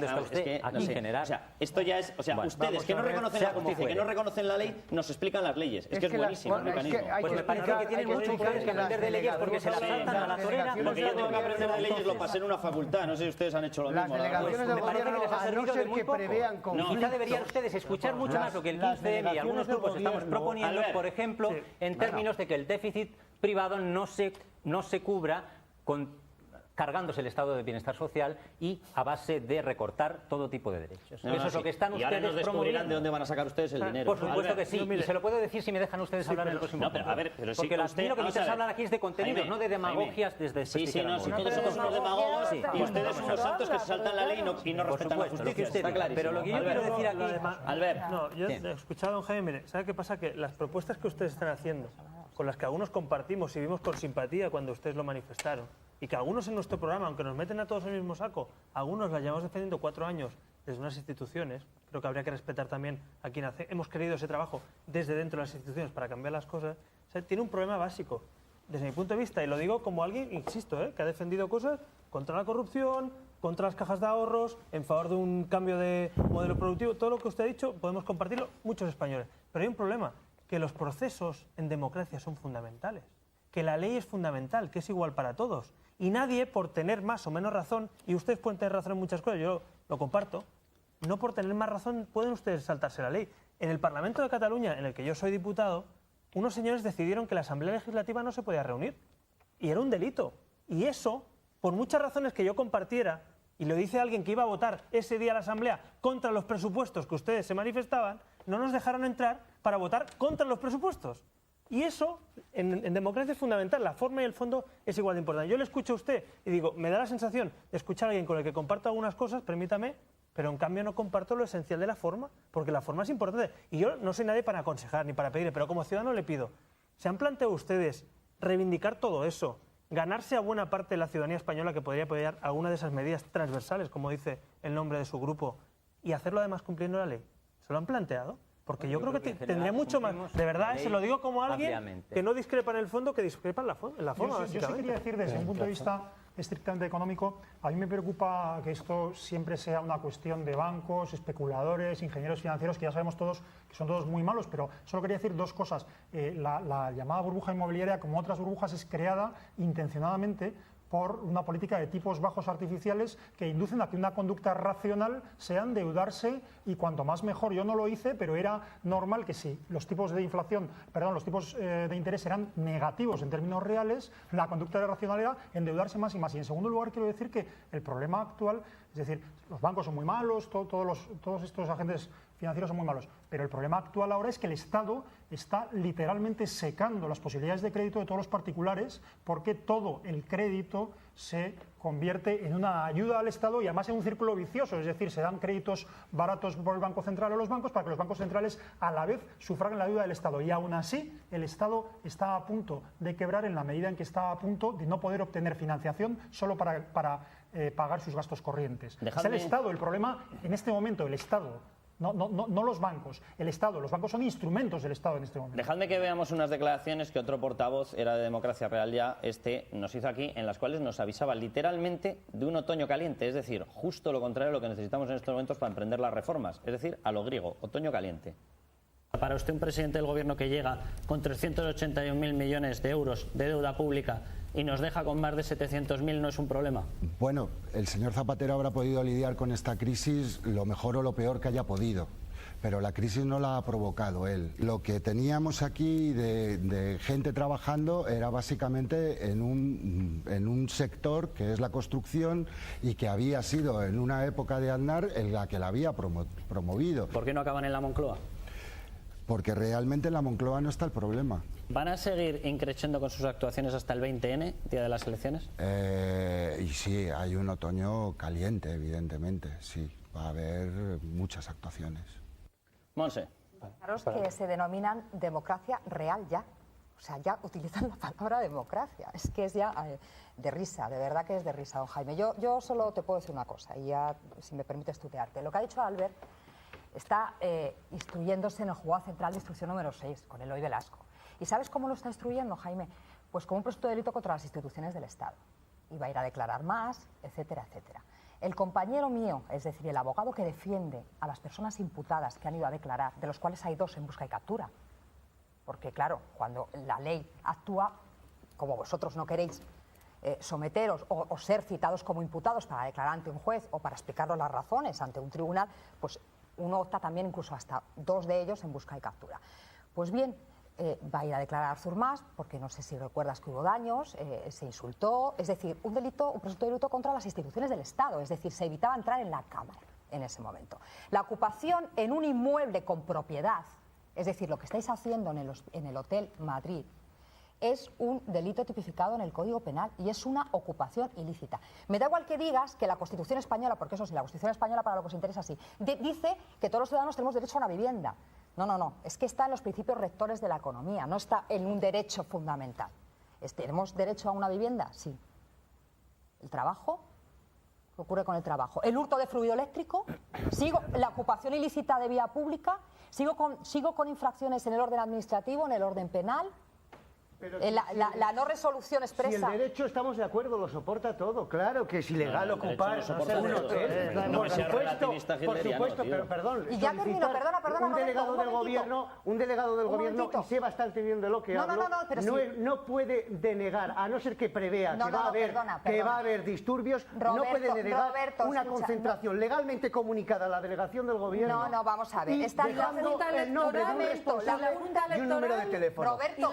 está usted aquí generar. O sea, esto ya es. O sea, bueno, ustedes que no reconocen la justicia, que no reconocen la ley, nos explican las leyes. Es que es buenísimo el mecanismo. Pues me parece que tienen mucho ustedes que aprender de leyes porque se las saltan a la torera. Lo que yo tengo que aprender de leyes lo pasé en una facultad. No sé si ustedes han hecho lo mismo. Las delegaciones del gobierno, a no ser que prevean conflictos. Quizá deberían ustedes escuchar mucho más lo que el 15M y algunos grupos estamos proponiendo, por ejemplo, en términos de que el déficit privado no se cubra cargándose el estado de bienestar social y a base de recortar todo tipo de derechos. Eso es lo que están ustedes promoviendo. ¿Y ahora nos descubrirán de dónde van a sacar ustedes el dinero? Por supuesto que sí, y se lo puedo decir si me dejan ustedes hablar en el próximo punto. Porque lo que me interesa hablar aquí es de contenidos, no de demagogias desde... Sí, todos somos unos demagogos y ustedes unos santos que se saltan la ley y no respetan la justicia. Está clarísimo. Pero lo que yo quiero decir aquí... Albert. No, yo he escuchado a don Jaime, mire, ¿sabe qué pasa? Que las propuestas que ustedes están haciendo, con las que algunos compartimos y vimos con simpatía cuando ustedes lo manifestaron, y que algunos en nuestro programa, aunque nos meten a todos en el mismo saco, algunos las llevamos defendiendo 4 años desde unas instituciones, creo que habría que respetar también a quien hemos querido ese trabajo desde dentro de las instituciones para cambiar las cosas. O sea, tiene un problema básico, desde mi punto de vista, y lo digo como alguien, insisto, que ha defendido cosas contra la corrupción, contra las cajas de ahorros, en favor de un cambio de modelo productivo. Todo lo que usted ha dicho podemos compartirlo muchos españoles, pero hay un problema, que los procesos en democracia son fundamentales, que la ley es fundamental, que es igual para todos. Y nadie, por tener más o menos razón, y ustedes pueden tener razón en muchas cosas, yo lo comparto, no por tener más razón pueden ustedes saltarse la ley. En el Parlamento de Cataluña, en el que yo soy diputado, unos señores decidieron que la Asamblea Legislativa no se podía reunir. Y era un delito. Y eso, por muchas razones que yo compartiera, y lo dice alguien que iba a votar ese día a la Asamblea contra los presupuestos que ustedes se manifestaban, no nos dejaron entrar para votar contra los presupuestos. Y eso, en democracia es fundamental, la forma y el fondo es igual de importante. Yo le escucho a usted y digo, me da la sensación de escuchar a alguien con el que comparto algunas cosas, permítame, pero en cambio no comparto lo esencial de la forma, porque la forma es importante. Y yo no soy nadie para aconsejar ni para pedir, pero como ciudadano le pido, ¿se han planteado ustedes reivindicar todo eso, ganarse a buena parte de la ciudadanía española que podría apoyar alguna de esas medidas transversales, como dice el nombre de su grupo, y hacerlo además cumpliendo la ley? ¿Se lo han planteado? Porque yo creo que tendría mucho más. De verdad, se lo digo como alguien que no discrepa en el fondo, que discrepa en la forma. Yo sí quería decir, desde un punto de vista estrictamente económico, a mí me preocupa que esto siempre sea una cuestión de bancos, especuladores, ingenieros financieros, que ya sabemos todos que son todos muy malos, pero solo quería decir dos cosas. La llamada burbuja inmobiliaria, como otras burbujas, es creada intencionadamente por una política de tipos bajos artificiales que inducen a que una conducta racional sea endeudarse, y cuanto más mejor. Yo no lo hice, pero era normal que si los tipos de inflación, los tipos de interés eran negativos en términos reales, la conducta racional era endeudarse más y más. Y en segundo lugar quiero decir que el problema actual, es decir, los bancos son muy malos, todos estos agentes financieros son muy malos, pero el problema actual ahora es que el Estado está literalmente secando las posibilidades de crédito de todos los particulares, porque todo el crédito se convierte en una ayuda al Estado y además en un círculo vicioso, es decir, se dan créditos baratos por el Banco Central a los bancos para que los bancos centrales a la vez sufraguen la ayuda del Estado, y aún así el Estado está a punto de quebrar en la medida en que está a punto de no poder obtener financiación solo para pagar sus gastos corrientes. Es el Estado el problema en este momento, el Estado. No los bancos, el Estado. Los bancos son instrumentos del Estado en este momento. Dejadme que veamos unas declaraciones que otro portavoz, era de Democracia Real ya, nos hizo aquí, en las cuales nos avisaba literalmente de un otoño caliente, es decir, justo lo contrario a lo que necesitamos en estos momentos para emprender las reformas, es decir, a lo griego, otoño caliente. Para usted, un presidente del gobierno que llega con 381.000 millones de euros de deuda pública y nos deja con más de 700.000, ¿no es un problema? Bueno, el señor Zapatero habrá podido lidiar con esta crisis lo mejor o lo peor que haya podido, pero la crisis no la ha provocado él. Lo que teníamos aquí de gente trabajando era básicamente en un sector que es la construcción, y que había sido en una época de Aznar en la que la había promovido. ¿Por qué no acaban en la Moncloa? Porque realmente en la Moncloa no está el problema. ¿Van a seguir increciendo con sus actuaciones hasta el 20N, día de las elecciones? Y sí, hay un otoño caliente, evidentemente, sí. Va a haber muchas actuaciones. Monse. Claro, que se denominan democracia real ya. O sea, ya utilizan la palabra democracia. Es que es ya de risa, de verdad que es de risa, don Jaime. Yo solo te puedo decir una cosa, y ya, si me permite estudiarte. Lo que ha dicho Albert está instruyéndose en el juzgado central de instrucción número 6, con Eloy Velasco. ¿Y sabes cómo lo está instruyendo, Jaime? Pues como un presunto delito contra las instituciones del Estado. Y va a ir a declarar más, etcétera, etcétera. El compañero mío, es decir, el abogado que defiende a las personas imputadas que han ido a declarar, de los cuales hay 2 en busca y captura, porque claro, cuando la ley actúa, como vosotros no queréis someteros o ser citados como imputados para declarar ante un juez o para explicaros las razones ante un tribunal, pues uno opta también incluso hasta 2 de ellos en busca y captura. Pues bien, va a ir a declarar Artur Mas, porque no sé si recuerdas que hubo daños, se insultó, es decir, un presunto delito contra las instituciones del Estado, es decir, se evitaba entrar en la Cámara en ese momento. La ocupación en un inmueble con propiedad, es decir, lo que estáis haciendo en el Hotel Madrid, es un delito tipificado en el Código Penal y es una ocupación ilícita. Me da igual que digas que la Constitución española, porque eso sí, la Constitución española para lo que os interesa sí, dice que todos los ciudadanos tenemos derecho a una vivienda. No, es que está en los principios rectores de la economía, no está en un derecho fundamental. ¿Tenemos derecho a una vivienda? Sí. ¿El trabajo? ¿Qué ocurre con el trabajo? ¿El hurto de fluido eléctrico? ¿La ocupación ilícita de vía pública? ¿Sigo con infracciones en el orden administrativo, en el orden penal? La no resolución expresa. Si el derecho, estamos de acuerdo, lo soporta todo. Claro que es ilegal ocupar un hotel. Por supuesto, pero perdón. Y ya termino, perdona. Un delegado del gobierno, y sé bastante bien de lo que hablo, no puede denegar, a no ser que prevea que va a haber disturbios, no puede denegar una concentración legalmente comunicada a la delegación del gobierno. No, vamos a ver. Está dejando el nombre de un responsable y un número de teléfono. Roberto,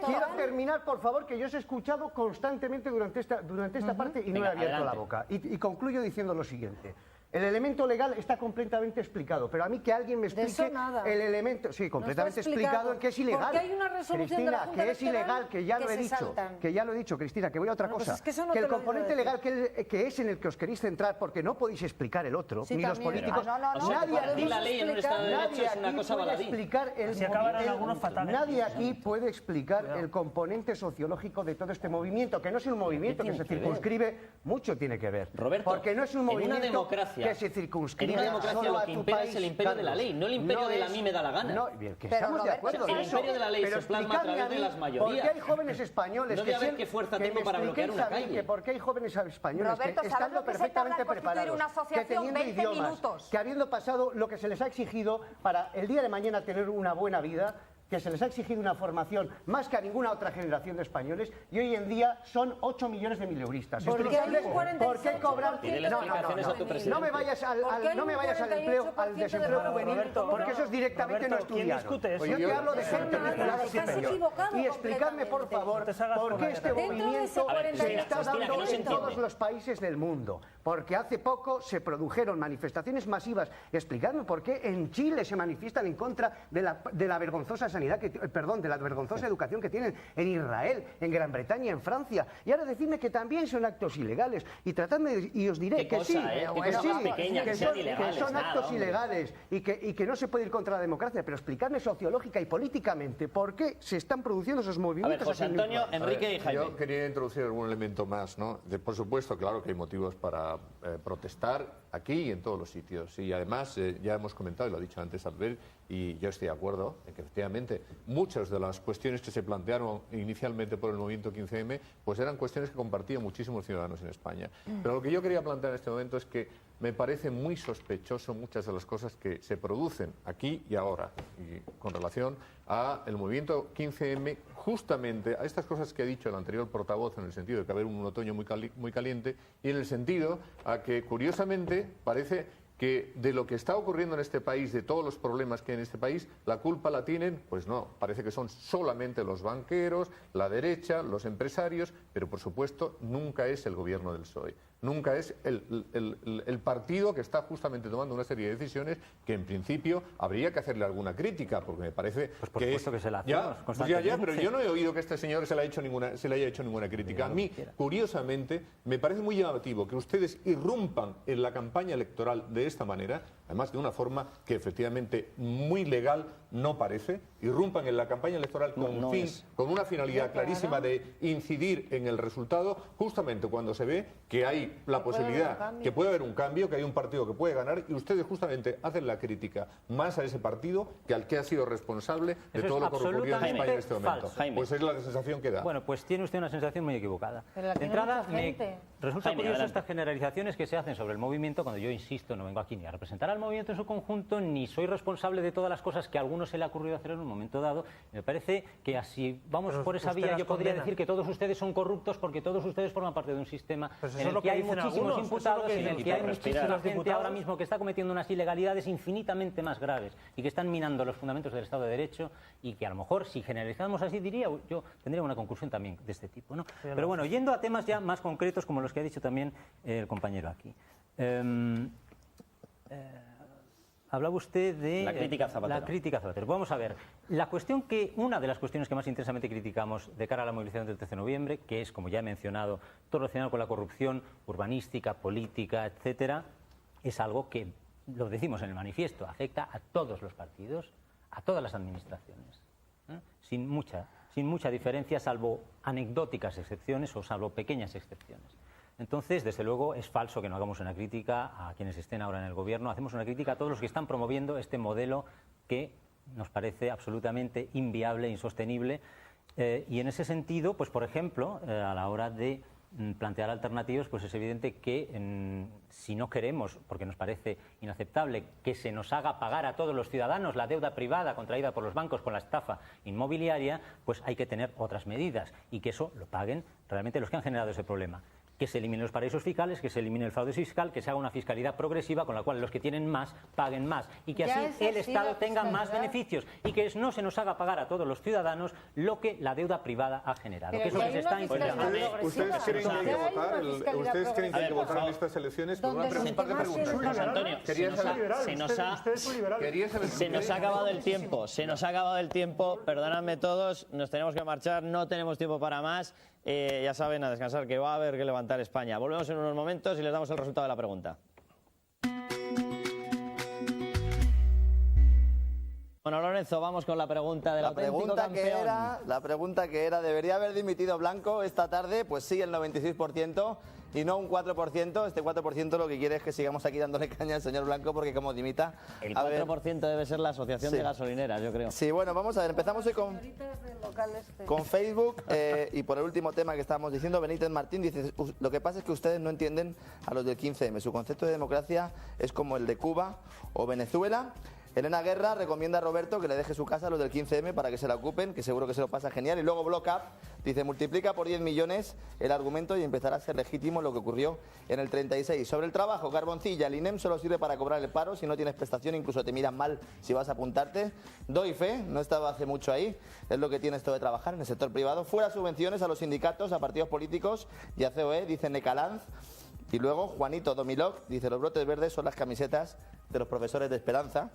quiero terminar, por favor, que yo os he escuchado constantemente durante esta parte y no he abierto la boca. Y concluyo diciendo lo siguiente. El elemento legal está completamente explicado, pero a mí que alguien me explique el elemento... Sí, completamente explicado en que es ilegal. Porque hay una resolución Cristina, de la Junta que es ilegal, que ya lo he dicho. Que ya lo he dicho, Cristina, que voy a otra cosa. Pues es que el componente legal que es en el que os queréis centrar, porque no podéis explicar el otro, sí, ni los políticos... Nadie aquí la ley en un Estado de Derecho es una cosa baladí. Nadie aquí puede explicar el componente sociológico de todo este movimiento, que no es un movimiento que se circunscribe, mucho tiene que ver. Roberto, porque no es un movimiento en una democracia, que se circunscribe. En una democracia lo que impera es el imperio de la ley, no el imperio de la mí me da la gana. No, bien, que estamos de acuerdo. El imperio de la ley se plasma a través de las mayorías. ¿Por qué hay jóvenes españoles no de qué fuerza tengo para bloquear una calle? ¿Por qué hay jóvenes españoles Roberto, que estando perfectamente preparados, que teniendo idiomas, que habiendo pasado lo que se les ha exigido para el día de mañana tener una buena vida, que se les ha exigido una formación más que a ninguna otra generación de españoles, y hoy en día son 8 millones de mileuristas. ¿Por qué cobran? No me vayas al empleo, al desempleo juvenil, porque eso es directamente no estudiado. Yo te hablo de gente vinculada superior. Y explícame, por favor, por qué este movimiento se está dando en todos los países del mundo. Porque hace poco se produjeron manifestaciones masivas. Explicadme por qué en Chile se manifiestan en contra de la vergonzosa de la vergonzosa educación que tienen en Israel, en Gran Bretaña, en Francia. Y ahora decidme que también son actos ilegales. Y tratadme y os diré que sí, que son actos ilegales y que no se puede ir contra la democracia. Pero explicadme sociológica y políticamente por qué se están produciendo esos movimientos. A ver, José Antonio, Enrique y Jaime. Yo quería introducir algún elemento más, ¿no? Por supuesto, claro que hay motivos para protestar aquí y en todos los sitios. Y además, ya hemos comentado, y lo ha dicho antes Albert, y yo estoy de acuerdo en que efectivamente muchas de las cuestiones que se plantearon inicialmente por el movimiento 15M pues eran cuestiones que compartían muchísimos ciudadanos en España. Pero lo que yo quería plantear en este momento es que me parece muy sospechoso muchas de las cosas que se producen aquí y ahora y con relación al movimiento 15M, justamente a estas cosas que ha dicho el anterior portavoz, en el sentido de que va a haber un otoño muy caliente, y en el sentido a que curiosamente parece que de lo que está ocurriendo en este país, de todos los problemas que hay en este país, la culpa la tienen, pues no, parece que son solamente los banqueros, la derecha, los empresarios, pero por supuesto nunca es el gobierno del PSOE. Nunca es el partido que está justamente tomando una serie de decisiones que en principio habría que hacerle alguna crítica, porque me parece pues por supuesto que se la hacemos pero yo no he oído que este señor se le haya hecho ninguna crítica. A mí, curiosamente, me parece muy llamativo que ustedes irrumpan en la campaña electoral de esta manera, además de una forma que efectivamente muy legal no parece, irrumpan en la campaña electoral con una finalidad clarísima de incidir en el resultado, justamente cuando se ve que hay hay la posibilidad que puede haber un cambio, que hay un partido que puede ganar y ustedes justamente hacen la crítica más a ese partido que al que ha sido responsable de todo lo que ocurrió en España en este momento. Pues es la sensación que da. Bueno, pues tiene usted una sensación muy equivocada. De entrada, resulta curioso estas generalizaciones que se hacen sobre el movimiento cuando yo insisto, no vengo aquí ni a representar al movimiento en su conjunto, ni soy responsable de todas las cosas que a algunos se le ha ocurrido hacer en un momento dado. Me parece que así vamos por esa vía, yo podría decir que todos ustedes son corruptos porque todos ustedes forman parte de un sistema en el que hay muchísimos imputados, en el que hay muchísima gente ahora mismo que está cometiendo unas ilegalidades infinitamente más graves y que están minando los fundamentos del Estado de Derecho y que a lo mejor si generalizamos así yo tendría una conclusión también de este tipo, ¿no? Pero bueno, yendo a temas ya más concretos como los que ha dicho también el compañero aquí. Hablaba usted de la crítica a Zapatero. La crítica a Zapatero. Vamos a ver, una de las cuestiones que más intensamente criticamos de cara a la movilización del 13 de noviembre, que es, como ya he mencionado, todo relacionado con la corrupción urbanística, política, etcétera, es algo que, lo decimos en el manifiesto, afecta a todos los partidos, a todas las administraciones, sin mucha diferencia, salvo anecdóticas excepciones o salvo pequeñas excepciones. Entonces, desde luego, es falso que no hagamos una crítica a quienes estén ahora en el gobierno. Hacemos una crítica a todos los que están promoviendo este modelo que nos parece absolutamente inviable, insostenible. Y en ese sentido, pues por ejemplo, a la hora de plantear alternativas, pues es evidente que si no queremos, porque nos parece inaceptable, que se nos haga pagar a todos los ciudadanos la deuda privada contraída por los bancos con la estafa inmobiliaria, pues hay que tener otras medidas y que eso lo paguen realmente los que han generado ese problema. Que se eliminen los paraísos fiscales, que se elimine el fraude fiscal, que se haga una fiscalidad progresiva con la cual los que tienen más paguen más y que así el Estado tenga más beneficios y que no se nos haga pagar a todos los ciudadanos lo que la deuda privada ha generado. Que es lo que se está intentando. ¿Ustedes creen que hay que votar en estas elecciones? Por una pregunta de preguntas. Antonio, se nos ha acabado el tiempo. Se nos ha acabado el tiempo. Perdonadme todos, nos tenemos que marchar, no tenemos tiempo para más. Ya saben, a descansar, que va a haber que levantar España. Volvemos en unos momentos y les damos el resultado de la pregunta. Bueno, Lorenzo, vamos con la pregunta del auténtico campeón. La pregunta que era, ¿debería haber dimitido Blanco esta tarde? Pues sí, el 96%. Y no un 4%, este 4% lo que quiere es que sigamos aquí dándole caña al señor Blanco porque como dimita... El 4% debe ser la Asociación de Gasolineras, yo creo. Sí, bueno, vamos a ver, empezamos hoy con Facebook y por el último tema que estábamos diciendo, Benítez Martín dice, lo que pasa es que ustedes no entienden a los del 15M, su concepto de democracia es como el de Cuba o Venezuela. Elena Guerra recomienda a Roberto que le deje su casa a los del 15M para que se la ocupen, que seguro que se lo pasa genial. Y luego Block Up dice, multiplica por 10 millones el argumento y empezará a ser legítimo lo que ocurrió en el 36. Sobre el trabajo, Carboncilla, el INEM solo sirve para cobrar el paro, si no tienes prestación incluso te miran mal si vas a apuntarte. Doy fe, no he estado hace mucho ahí, es lo que tiene esto de trabajar en el sector privado. Fuera subvenciones a los sindicatos, a partidos políticos y a COE, dice Necalanz. Y luego Juanito Domiloc dice, los brotes verdes son las camisetas de los profesores de Esperanza.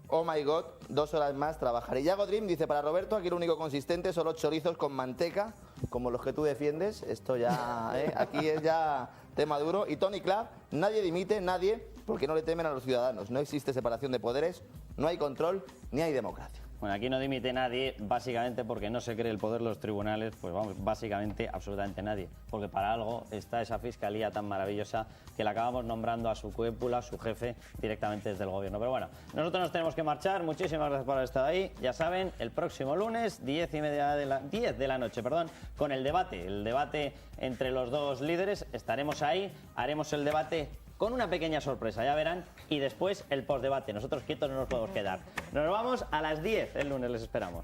Oh my God, 2 horas más trabajar. Y Yago Dream dice, para Roberto, aquí lo único consistente son los chorizos con manteca, como los que tú defiendes. Esto ya, aquí es ya tema duro. Y Tony Club, nadie dimite, nadie, porque no le temen a los ciudadanos. No existe separación de poderes, no hay control, ni hay democracia. Bueno, aquí no dimite nadie, básicamente porque no se cree el poder de los tribunales, pues vamos, básicamente absolutamente nadie. Porque para algo está esa fiscalía tan maravillosa que la acabamos nombrando a su cúpula, su jefe, directamente desde el gobierno. Pero bueno, nosotros nos tenemos que marchar. Muchísimas gracias por haber estado ahí. Ya saben, el próximo lunes, 10 de la noche, con el debate entre los dos líderes. Estaremos ahí, haremos el debate con una pequeña sorpresa, ya verán, y después el postdebate. Nosotros quietos no nos podemos quedar. Nos vamos a las 10 el lunes, les esperamos.